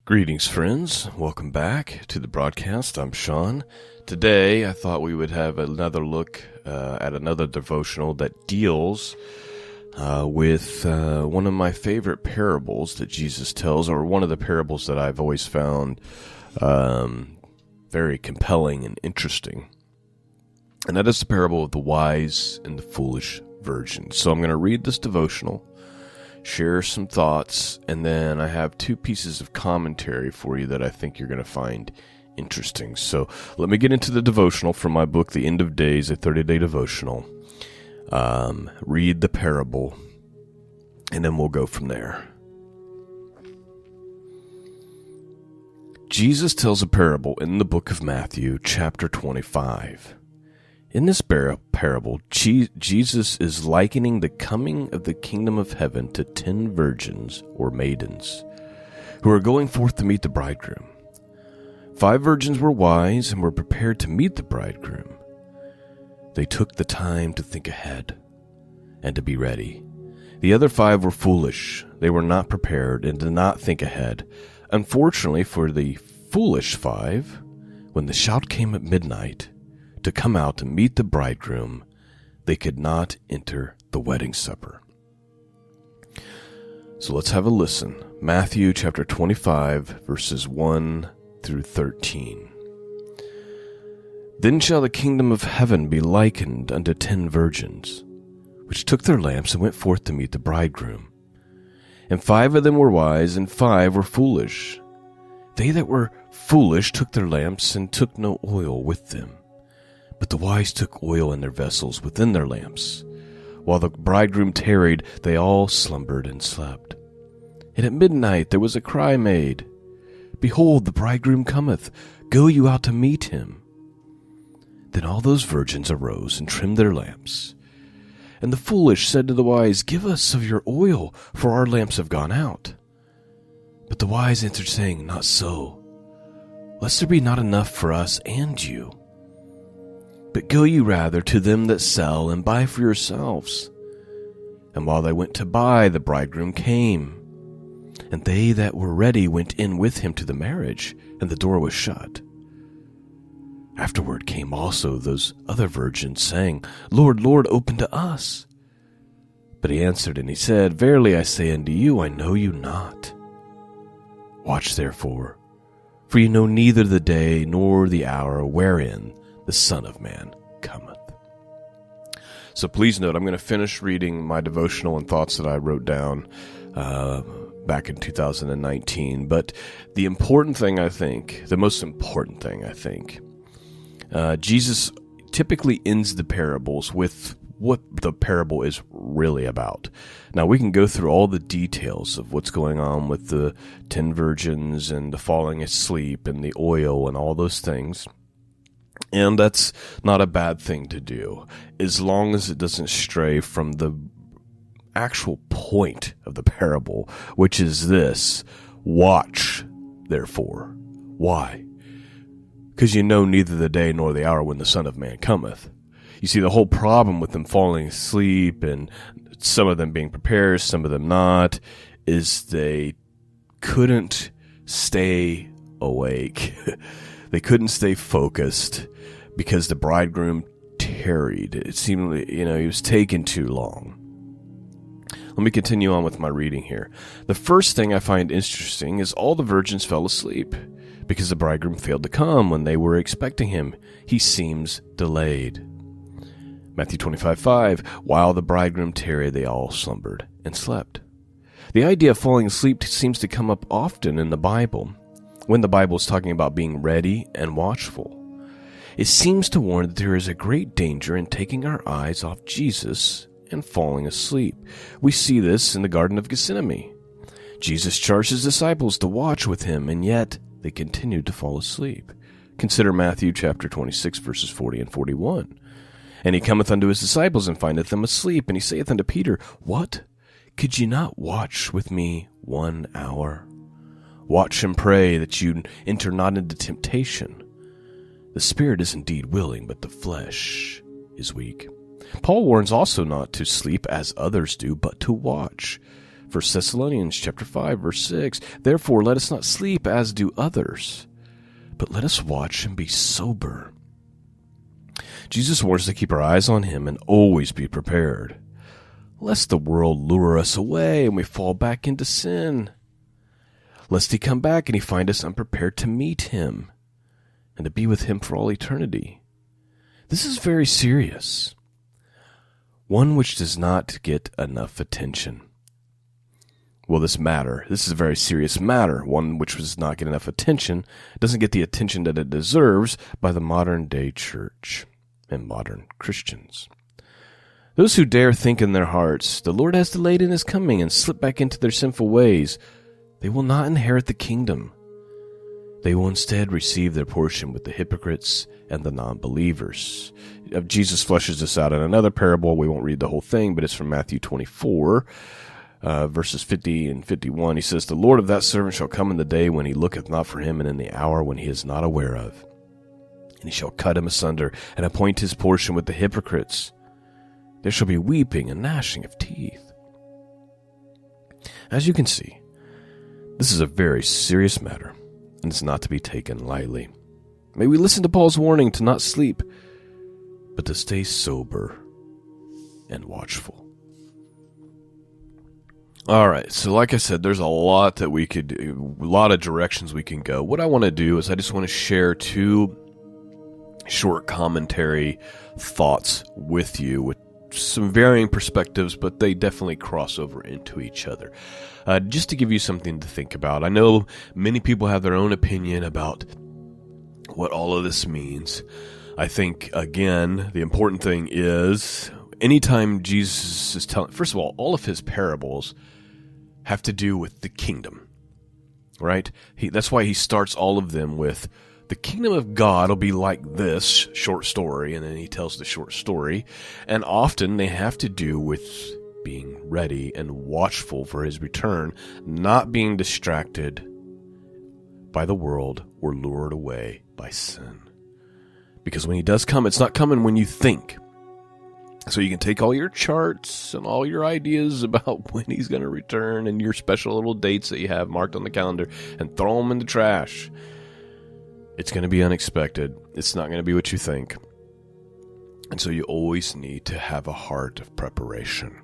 Greetings, friends. Welcome back to the broadcast. I'm Shawn. Today, I thought we would have another look at another devotional that deals with one of my favorite parables that Jesus tells, or one of the parables that I've always found very compelling and interesting. And that is the parable of the wise and the foolish virgin. So I'm going to read this devotional, share some thoughts, and then I have two pieces of commentary for you that I think you're going to find interesting. So let me get into the devotional from my book, The End of Days, a 30-day devotional. Read the parable, and then we'll go from there. Jesus tells a parable in the book of Matthew, chapter 25. In this parable, Jesus is likening the coming of the kingdom of heaven to 10 virgins or maidens who are going forth to meet the bridegroom. 5 virgins were wise and were prepared to meet the bridegroom. They took the time to think ahead and to be ready. The other 5 were foolish. They were not prepared and did not think ahead. Unfortunately for the foolish 5, when the shout came at midnight to come out to meet the bridegroom, they could not enter the wedding supper. So let's have a listen. Matthew chapter 25, verses 1 through 13. Then shall the kingdom of heaven be likened unto 10 virgins, which took their lamps and went forth to meet the bridegroom. And 5 of them were wise, and 5 were foolish. They that were foolish took their lamps and took no oil with them. But the wise took oil in their vessels within their lamps. While the bridegroom tarried, they all slumbered and slept. And at midnight there was a cry made, Behold, the bridegroom cometh, go you out to meet him. Then all those virgins arose and trimmed their lamps. And the foolish said to the wise, Give us of your oil, for our lamps have gone out. But the wise answered, saying, Not so, lest there be not enough for us and you. But go ye rather to them that sell, and buy for yourselves. And while they went to buy, the bridegroom came. And they that were ready went in with him to the marriage, and the door was shut. Afterward came also those other virgins, saying, Lord, Lord, open to us. But he answered and he said, Verily I say unto you, I know you not. Watch therefore, for you know neither the day nor the hour wherein the Son of Man cometh. So please note, I'm going to finish reading my devotional and thoughts that I wrote down back in 2019. But the important thing, I think, the most important thing, I think, Jesus typically ends the parables with what the parable is really about. Now, we can go through all the details of what's going on with the 10 virgins and the falling asleep and the oil and all those things. And that's not a bad thing to do, as long as it doesn't stray from the actual point of the parable, which is this: watch, therefore. Why? Because you know neither the day nor the hour when the Son of Man cometh. You see, the whole problem with them falling asleep and some of them being prepared, some of them not, is they couldn't stay awake. They couldn't stay focused because the bridegroom tarried. It seemed, he was taking too long. Let me continue on with my reading here. The first thing I find interesting is all the virgins fell asleep because the bridegroom failed to come when they were expecting him. He seems delayed. Matthew 25:5, while the bridegroom tarried, they all slumbered and slept. The idea of falling asleep seems to come up often in the Bible, when the Bible is talking about being ready and watchful. It seems to warn that there is a great danger in taking our eyes off Jesus and falling asleep. We see this in the Garden of Gethsemane. Jesus charged his disciples to watch with him, and yet they continued to fall asleep. Consider Matthew chapter 26, verses 40 and 41. And he cometh unto his disciples, and findeth them asleep. And he saith unto Peter, What? Could ye not watch with me 1 hour? Watch and pray that you enter not into temptation. The spirit is indeed willing, but the flesh is weak. Paul warns also not to sleep as others do, but to watch. 1 Thessalonians chapter 5, verse 6, therefore let us not sleep as do others, but let us watch and be sober. Jesus warns us to keep our eyes on him and always be prepared, lest the world lure us away and we fall back into sin, lest he come back and he find us unprepared to meet him and to be with him for all eternity. This is very serious, one which does not get enough attention. Well, this is a very serious matter, one which does not get enough attention, doesn't get the attention that it deserves by the modern day church and modern Christians. Those who dare think in their hearts, the Lord has delayed in his coming, and slip back into their sinful ways, they will not inherit the kingdom. They will instead receive their portion with the hypocrites and the non-believers. Jesus fleshes this out in another parable. We won't read the whole thing, but it's from Matthew 24, verses 50 and 51. He says, the Lord of that servant shall come in the day when he looketh not for him, and in the hour when he is not aware of. And he shall cut him asunder, and appoint his portion with the hypocrites. There shall be weeping and gnashing of teeth. As you can see, this is a very serious matter, and it's not to be taken lightly. May we listen to Paul's warning to not sleep, but to stay sober and watchful. All right, so like I said, there's a lot of directions we can go. What I want to do is I just want to share two short commentary thoughts with you with some varying perspectives, but they definitely cross over into each other. Just to give you something to think about. I know many people have their own opinion about what all of this means. I think, again, the important thing is anytime Jesus is telling, first of all of his parables have to do with the kingdom, right? That's why he starts all of them with, the kingdom of God will be like this short story, and then he tells the short story. And often they have to do with being ready and watchful for his return, not being distracted by the world or lured away by sin. Because when he does come, it's not coming when you think. So you can take all your charts and all your ideas about when he's going to return and your special little dates that you have marked on the calendar and throw them in the trash. It's going to be unexpected. It's not going to be what you think. And so you always need to have a heart of preparation.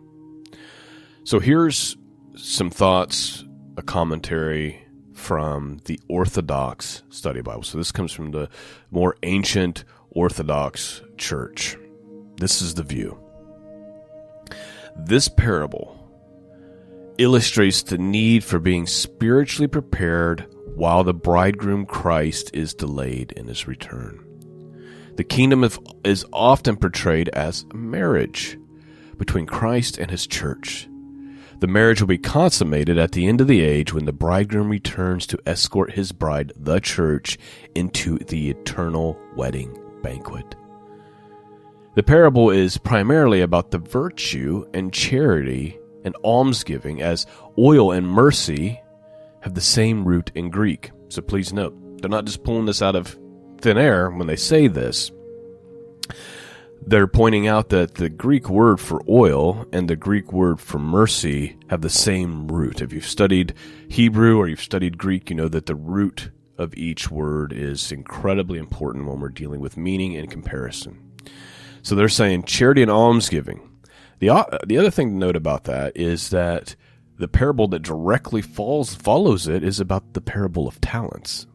So here's some thoughts, a commentary from the Orthodox Study Bible. So this comes from the more ancient Orthodox Church. This is the view. This parable illustrates the need for being spiritually prepared while the bridegroom Christ is delayed in his return. The kingdom is often portrayed as a marriage between Christ and his church. The marriage will be consummated at the end of the age when the bridegroom returns to escort his bride, the church, into the eternal wedding banquet. The parable is primarily about the virtue and charity and almsgiving, as oil and mercy have the same root in Greek. So please note, they're not just pulling this out of thin air when they say this. They're pointing out that the Greek word for oil and the Greek word for mercy have the same root. If you've studied Hebrew or you've studied Greek, you know that the root of each word is incredibly important when we're dealing with meaning and comparison. So they're saying charity and almsgiving. The other thing to note about that is that the parable that directly follows it is about the parable of talents.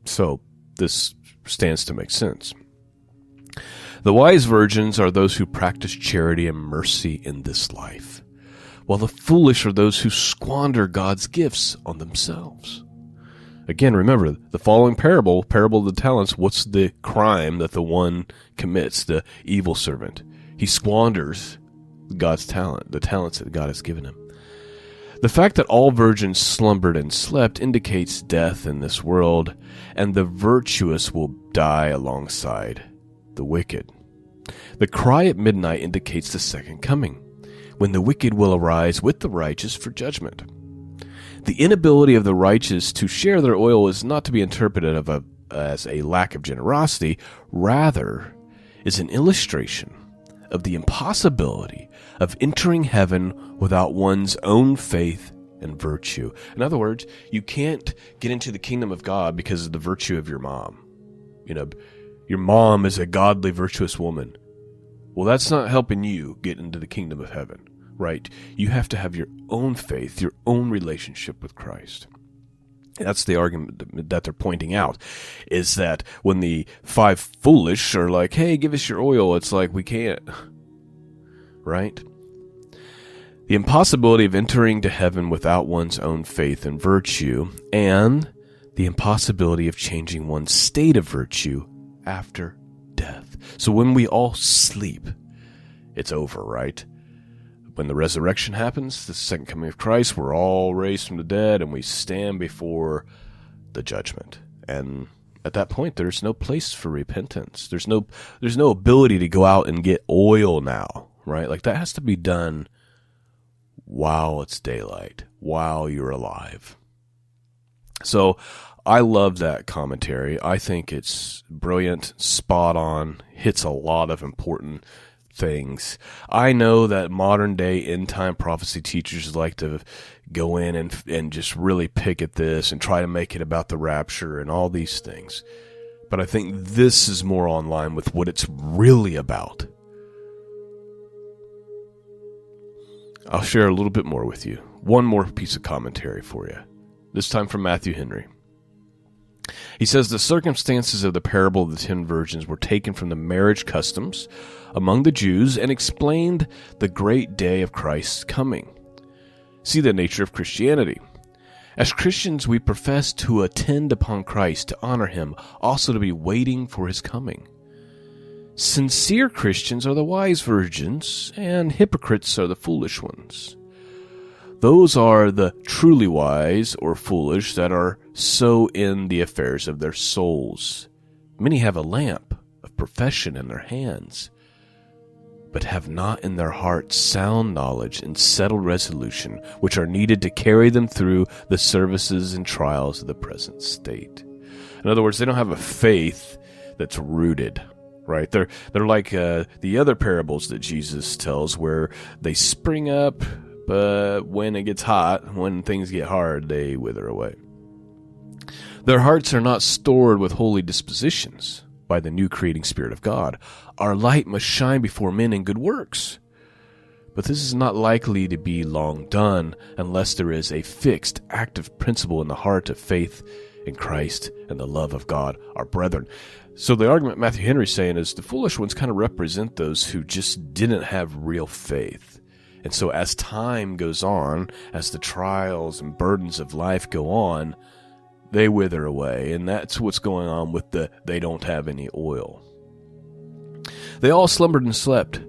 So this stands to make sense. The wise virgins are those who practice charity and mercy in this life, while the foolish are those who squander God's gifts on themselves. Again, remember, the following parable of the talents, what's the crime that the one commits, the evil servant? He squanders God's talent, the talents that God has given him. The fact that all virgins slumbered and slept indicates death in this world, and the virtuous will die alongside the wicked. The cry at midnight indicates the second coming, when the wicked will arise with the righteous for judgment. The inability of the righteous to share their oil is not to be interpreted as a lack of generosity, rather is an illustration of the impossibility of entering heaven without one's own faith and virtue. In other words, you can't get into the kingdom of God because of the virtue of your mom. Your mom is a godly, virtuous woman. Well, that's not helping you get into the kingdom of heaven, right? You have to have your own faith, your own relationship with Christ. That's the argument that they're pointing out, is that when the 5 foolish are like, hey, give us your oil, it's like, we can't, right? The impossibility of entering to heaven without one's own faith and virtue, and the impossibility of changing one's state of virtue after death. So when we all sleep, it's over, right? When the resurrection happens, the second coming of Christ, we're all raised from the dead and we stand before the judgment. And at that point, there's no place for repentance. There's no ability to go out and get oil now, right? Like, that has to be done while it's daylight, while you're alive. So I love that commentary. I think it's brilliant, spot on, hits a lot of important things. I know that modern day end time prophecy teachers like to go in and just really pick at this and try to make it about the rapture and all these things. But I think this is more on line with what it's really about. I'll share a little bit more with you. One more piece of commentary for you, this time from Matthew Henry. He says the circumstances of the parable of the 10 virgins were taken from the marriage customs among the Jews and explained the great day of Christ's coming. See the nature of Christianity. As Christians, we profess to attend upon Christ, to honor him, also to be waiting for his coming. Sincere Christians are the wise virgins, and hypocrites are the foolish ones. Those are the truly wise or foolish that are so in the affairs of their souls. Many have a lamp of profession in their hands, but have not in their hearts sound knowledge and settled resolution, which are needed to carry them through the services and trials of the present state. In other words, they don't have a faith that's rooted, right? They're like the other parables that Jesus tells, where they spring up, but when it gets hot, when things get hard, they wither away. Their hearts are not stored with holy dispositions by the new creating Spirit of God. Our light must shine before men in good works. But this is not likely to be long done unless there is a fixed, active principle in the heart of faith in Christ and the love of God, our brethren. So the argument Matthew Henry's saying is the foolish ones kind of represent those who just didn't have real faith. And so as time goes on, as the trials and burdens of life go on, they wither away. And that's what's going on with they don't have any oil. They all slumbered and slept.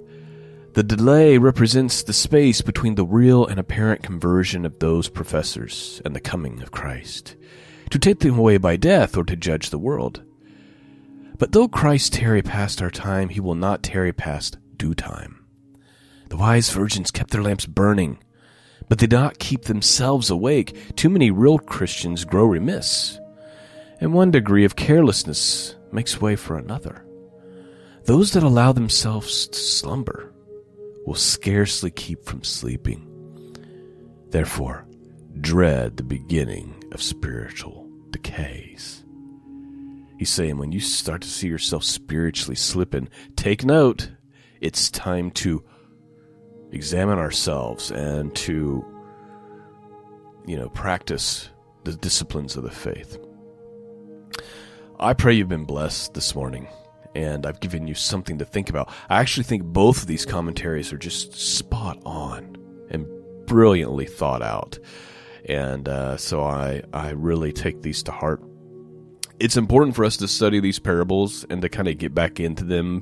The delay represents the space between the real and apparent conversion of those professors and the coming of Christ, to take them away by death or to judge the world. But though Christ tarry past our time, he will not tarry past due time. The wise virgins kept their lamps burning, but they did not keep themselves awake. Too many real Christians grow remiss, and one degree of carelessness makes way for another. Those that allow themselves to slumber will scarcely keep from sleeping. Therefore, dread the beginning of spiritual decays. He's saying when you start to see yourself spiritually slipping, take note. It's time to examine ourselves and to, practice the disciplines of the faith. I pray you've been blessed this morning, and I've given you something to think about. I actually think both of these commentaries are just spot on and brilliantly thought out. And so I really take these to heart. It's important for us to study these parables and to kind of get back into them.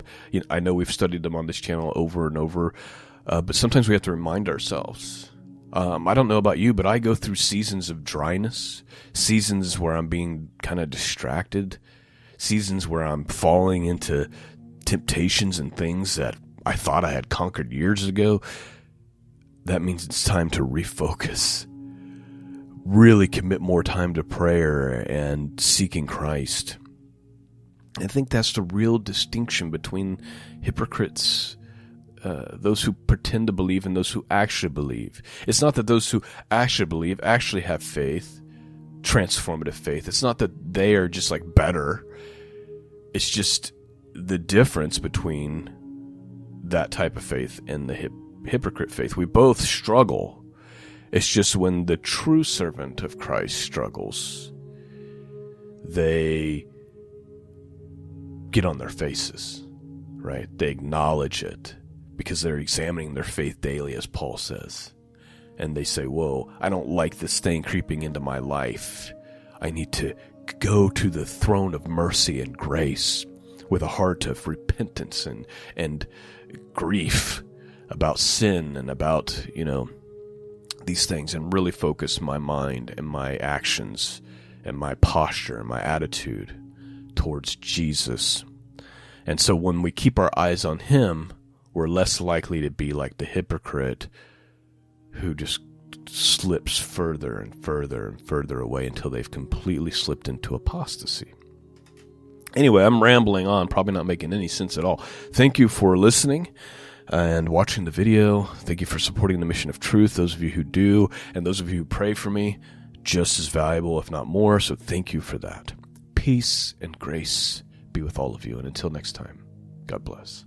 I know we've studied them on this channel over and over, but sometimes we have to remind ourselves. I don't know about you, but I go through seasons of dryness, seasons where I'm being kind of distracted, seasons where I'm falling into temptations and things that I thought I had conquered years ago. That means it's time to refocus. Really commit more time to prayer and seeking Christ. I think that's the real distinction between hypocrites those who pretend to believe and those who actually believe. It's not that those who actually believe actually have faith, transformative faith. It's not that they are just like better. It's just the difference between that type of faith and the hypocrite faith. We both struggle. It's just when the true servant of Christ struggles, they get on their faces, right? They acknowledge it because they're examining their faith daily, as Paul says. And they say, whoa, I don't like this thing creeping into my life. I need to go to the throne of mercy and grace with a heart of repentance and grief about sin and about, these things, and really focus my mind and my actions and my posture and my attitude towards Jesus. And so when we keep our eyes on him, we're less likely to be like the hypocrite who just slips further and further and further away until they've completely slipped into apostasy. Anyway, I'm rambling on, probably not making any sense at all. Thank you for listening and watching the video. Thank you for supporting the mission of truth. Those of you who do, and those of you who pray for me, just as valuable, if not more. So thank you for that. Peace and grace be with all of you. And until next time, God bless.